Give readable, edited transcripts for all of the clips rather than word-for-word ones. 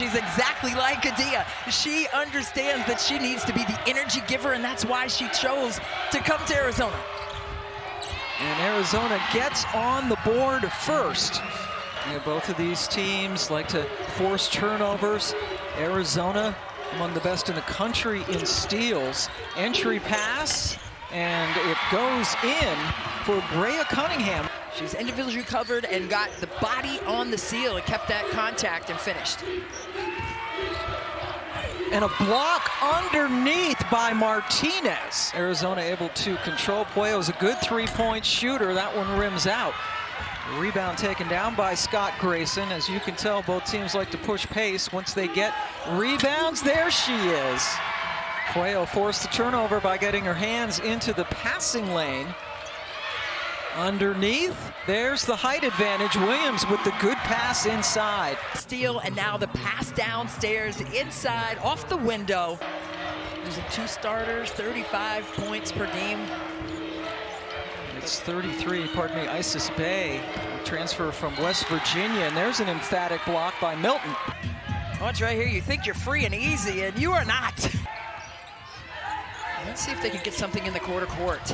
plays exactly like Adia. She understands that she needs to be the energy giver, and that's why she chose to come to Arizona. And Arizona gets on the board first. Both of these teams like to force turnovers. Arizona, among the best in the country in steals. Entry pass, and it goes in for Brea Cunningham. She's individually covered and got the body on the seal and kept that contact and finished. And a block underneath by Martinez. Arizona able to control play. It was a good three-point shooter. That one rims out. Rebound taken down by Scott Grayson. As you can tell, both teams like to push pace once they get rebounds. There she is. Cuello forced the turnover by getting her hands into the passing lane. Underneath, there's the height advantage. Williams with the good pass inside. Steal, and now the pass downstairs, inside, off the window. Losing 2 starters, 35 points per game. It's 33, pardon me, Isis Bay, transfer from West Virginia, and there's an emphatic block by Milton. Watch right here, you think you're free and easy, and you are not. Let's see if they can get something in the quarter court.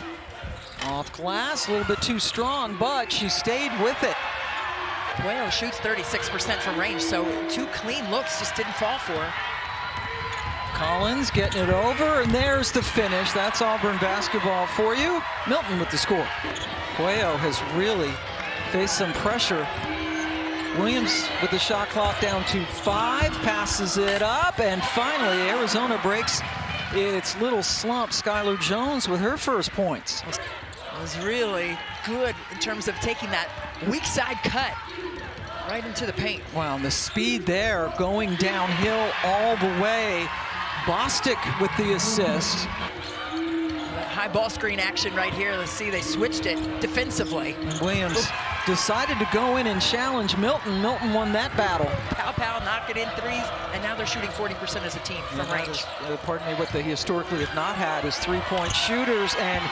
Off glass, a little bit too strong, but she stayed with it. Cuello shoots 36% from range, so 2 clean looks just didn't fall for her. Collins getting it over, and there's the finish. That's Auburn basketball for you. Milton with the score. Cuello has really faced some pressure. Williams with the shot clock down to 5, passes it up, and finally Arizona breaks its little slump. Skylar Jones with her first points. It was really good in terms of taking that weak side cut right into the paint. Wow, and the speed there going downhill all the way. Bostic with the assist. High ball screen action right here. Let's see, they switched it defensively. And Williams decided to go in and challenge Milton. Milton won that battle. Pow, knock it in threes, and now they're shooting 40% as a team from range. Pardon me, what they historically have not had is three-point shooters, and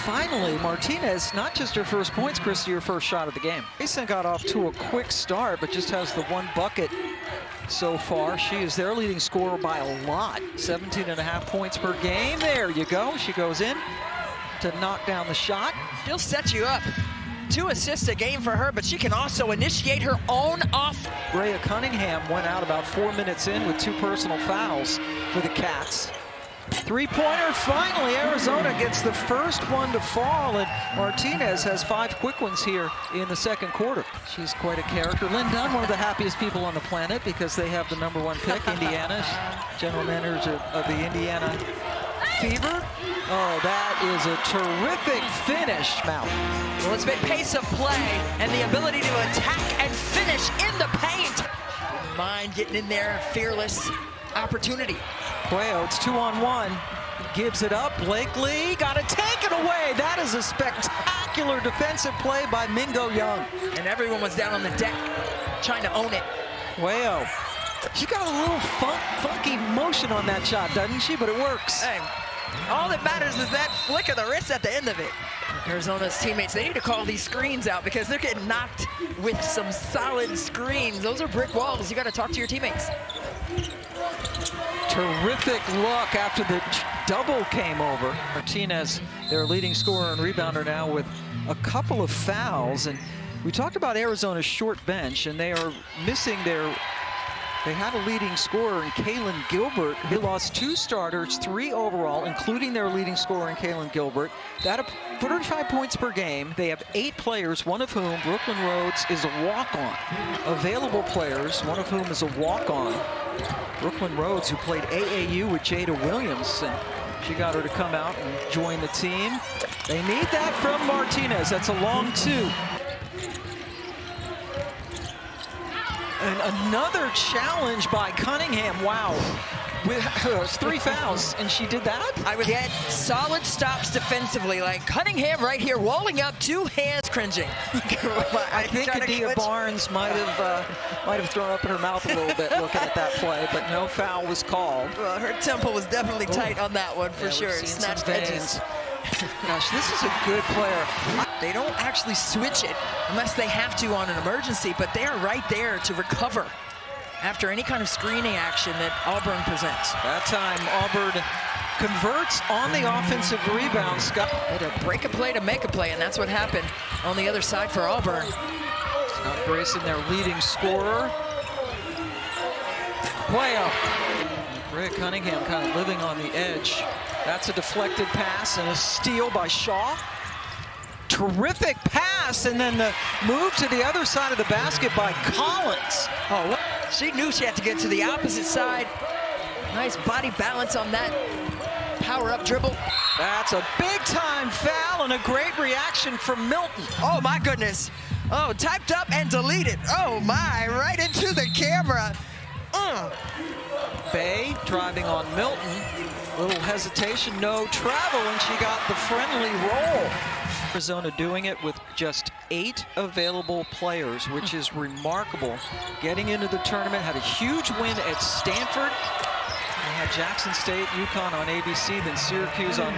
finally, Martinez, not just her first points, Christy, her first shot of the game. Mason got off to a quick start, but just has the 1 bucket so far. She is their leading scorer by a lot. 17.5 points per game. There you go. She goes in to knock down the shot. She'll set you up. 2 assists a game for her, but she can also initiate her own off. Brea Cunningham went out about 4 minutes in with 2 personal fouls for the Cats. Three-pointer, finally, Arizona gets the first one to fall, and Martinez has 5 quick ones here in the second quarter. She's quite a character. Lynn Dunn, one of the happiest people on the planet because they have the #1 pick, Indiana. General manager of the Indiana Fever. Oh, that is a terrific finish, Mal. Well, it's been pace of play and the ability to attack and finish in the paint. Mind getting in there, fearless opportunity. Cuello, it's 2-on-1. Gives it up. Blakely got it taken away. That is a spectacular defensive play by Mingo Young. And everyone was down on the deck trying to own it. Cuello. She got a little funky motion on that shot, doesn't she? But it works. Hey, all that matters is that flick of the wrist at the end of it. Arizona's teammates, they need to call these screens out because they're getting knocked with some solid screens. Those are brick walls. You got to talk to your teammates. Terrific look after the double came over. Martinez, their leading scorer and rebounder now with a couple of fouls. And we talked about Arizona's short bench, and they are missing they had a leading scorer in Kaylin Gilbert. They lost 2 starters, 3 overall, including their leading scorer in Kaylin Gilbert. That 45 points per game. They have 8 players, one of whom, Brooklyn Rhodes, is a walk-on. Available players, one of whom is a walk-on. Brooklyn Rhodes, who played AAU with Jada Williams, and she got her to come out and join the team. They need that from Martinez. That's a long 2. And another challenge by Cunningham. Wow. With 3 fouls, and she did that? I would get solid stops defensively, like Cunningham right here, walling up, 2 hands cringing. I think Adia Barnes might have thrown up in her mouth a little bit looking at that play, but no foul was called. Well, her tempo was definitely tight on that one for sure. Snatched edges. Gosh, this is a good player. They don't actually switch it unless they have to on an emergency, but they are right there to recover after any kind of screening action that Auburn presents. That time, Auburn converts on the offensive rebound. Scott. To break a play to make a play, and that's what happened on the other side for Auburn. Scott Grayson, their leading scorer. Playoff. Rick Cunningham kind of living on the edge. That's a deflected pass and a steal by Shaw. Terrific pass, and then the move to the other side of the basket by Collins. Oh, what? She knew she had to get to the opposite side. Nice body balance on that power-up dribble. That's a big-time foul and a great reaction from Milton. Oh, my goodness. Oh, typed up and deleted. Oh, my, right into the camera. Bay driving on Milton. Little hesitation, no travel, and she got the friendly roll. Arizona doing it with just 8 available players, which is remarkable. Getting into the tournament, had a huge win at Stanford. They had Jackson State, UConn on ABC, then Syracuse on...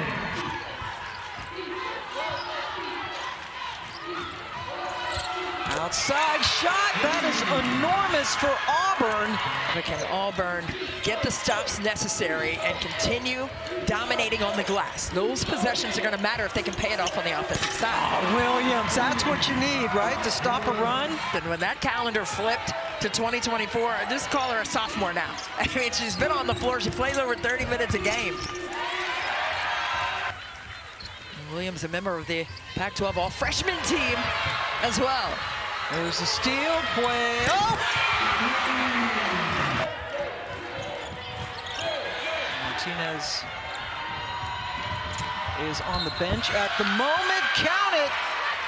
Outside shot, that is enormous for Auburn. But can Auburn get the stops necessary and continue dominating on the glass? Those possessions are going to matter if they can pay it off on the offensive side. Oh, Williams, that's what you need, right, to stop a run? And when that calendar flipped to 2024, just call her a sophomore now. I mean, she's been on the floor. She plays over 30 minutes a game. Williams, a member of the Pac-12 all-freshman team as well. There's a steal, play. Oh! Martinez is on the bench at the moment. Count it.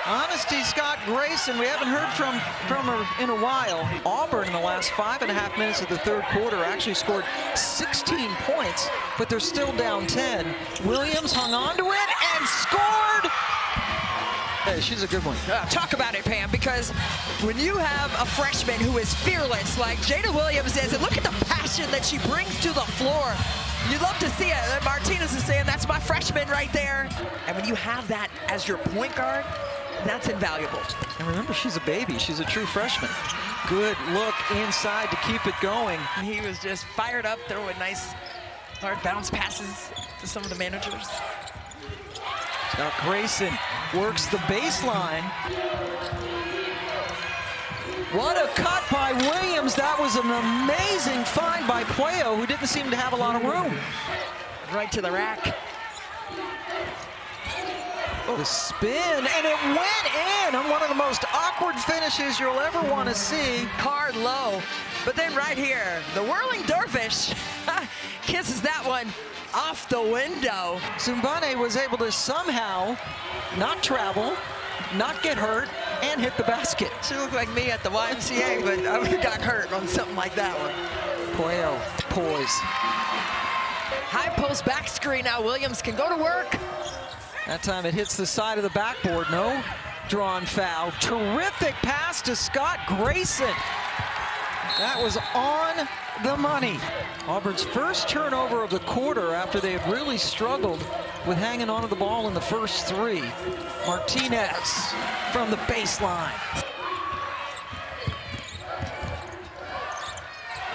Honesty, Scott Grayson. We haven't heard from her in a while. Auburn in the last 5.5 minutes of the third quarter actually scored 16 points, but they're still down 10. Williams hung on to it and scored. Hey, she's a good one. Talk about it, Pam, because when you have a freshman who is fearless like Jada Williams is, and look at the passion that she brings to the floor, you'd love to see it. Martinez is saying, that's my freshman right there. And when you have that as your point guard, that's invaluable. And remember, she's a baby. She's a true freshman. Good look inside to keep it going. He was just fired up, throwing nice hard bounce passes to some of the managers. Scott Grayson works the baseline. What a cut by Williams. That was an amazing find by Puello, who didn't seem to have a lot of room. Right to the rack. The spin, and it went in on one of the most awkward finishes you'll ever want to see. Hard low, but then right here, the whirling dervish kisses that one off the window. Zumbane was able to somehow not travel, not get hurt, and hit the basket. She looked like me at the YMCA, but I would have got hurt on something like that one. Puello, poise. High post back screen now. Williams can go to work. That time it hits the side of the backboard. No drawn foul. Terrific pass to Scott Grayson. That was on the money. Auburn's first turnover of the quarter after they had really struggled with hanging onto the ball in the first 3. Martinez from the baseline.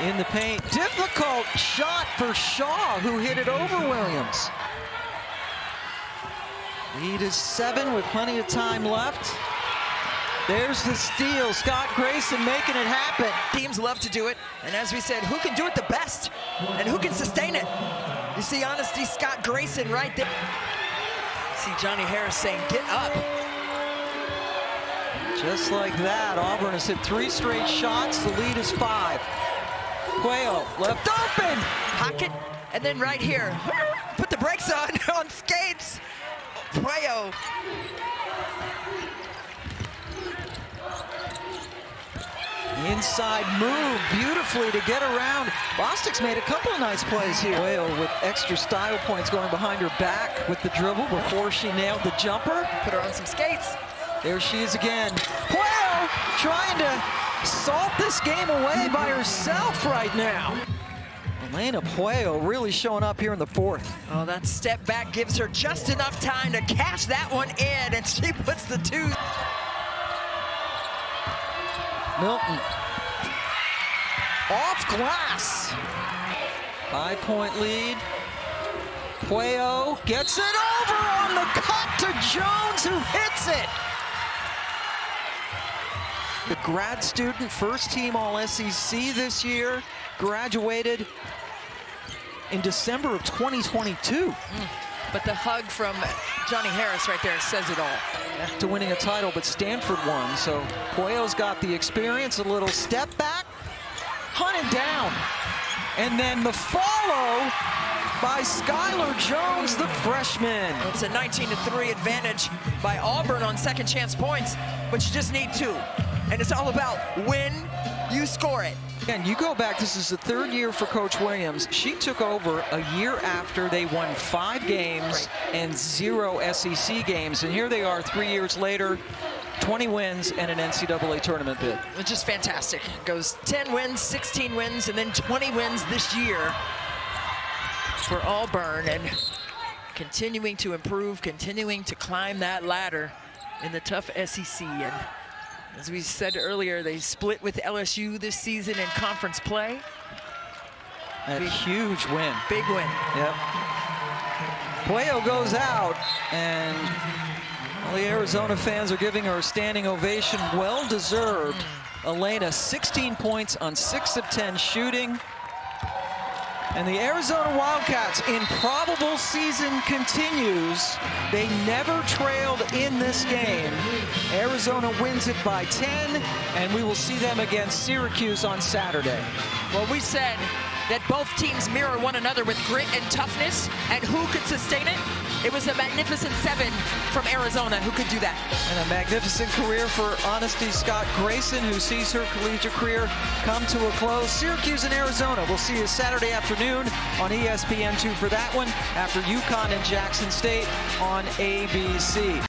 In the paint. Difficult shot for Shaw, who hit it over Williams. Lead is 7 with plenty of time left. There's the steal. Scott Grayson making it happen. Teams love to do it, and as we said, who can do it the best and who can sustain it? You see Honesty, Scott Grayson right there. See Johnny Harris saying, get up. Just like that, Auburn has hit 3 straight shots. The lead is 5. Puello left open. Pocket, and then right here, put the brakes on skates. Puello. Inside move beautifully to get around. Bostic's made a couple of nice plays here. Puello with extra style points going behind her back with the dribble before she nailed the jumper. Put her on some skates. There she is again. Puello trying to salt this game away by herself right now. Elena Puello really showing up here in the 4th. Oh, that step back gives her just enough time to cash that one in, and she puts the 2. Milton. off glass. 5-point lead. Puello gets it over on the cut to Jones, who hits it. The grad student, first team All-SEC this year, graduated in December of 2022. But the hug from Johnny Harris right there says it all. To winning a title, but Stanford won. So Puello's got the experience, a little step back, hunted down. And then the follow by Skylar Jones, the freshman. It's a 19-3 advantage by Auburn on second chance points, but you just need 2. And it's all about when you score it. Again, you go back, this is the 3rd year for Coach Williams. She took over a year after they won 5 games and 0 SEC games. And here they are 3 years later, 20 wins and an NCAA tournament bid. It's just fantastic. It goes 10 wins, 16 wins, and then 20 wins this year for Auburn, and continuing to improve, continuing to climb that ladder in the tough SEC. And as we said earlier, they split with LSU this season in conference play. A huge win. Big win. Yep. Puello goes out, and all the Arizona fans are giving her a standing ovation. Well-deserved. Elena, 16 points on 6 of 10 shooting. And the Arizona Wildcats' improbable season continues. They never trailed in this game. Arizona wins it by 10, and we will see them against Syracuse on Saturday. Well, we said that both teams mirror one another with grit and toughness, and who could sustain it? It was the Magnificent 7 from Arizona who could do that. And a magnificent career for Honesty Scott Grayson, who sees her collegiate career come to a close. Syracuse and Arizona. We'll see you Saturday afternoon on ESPN2 for that one, after UConn and Jackson State on ABC.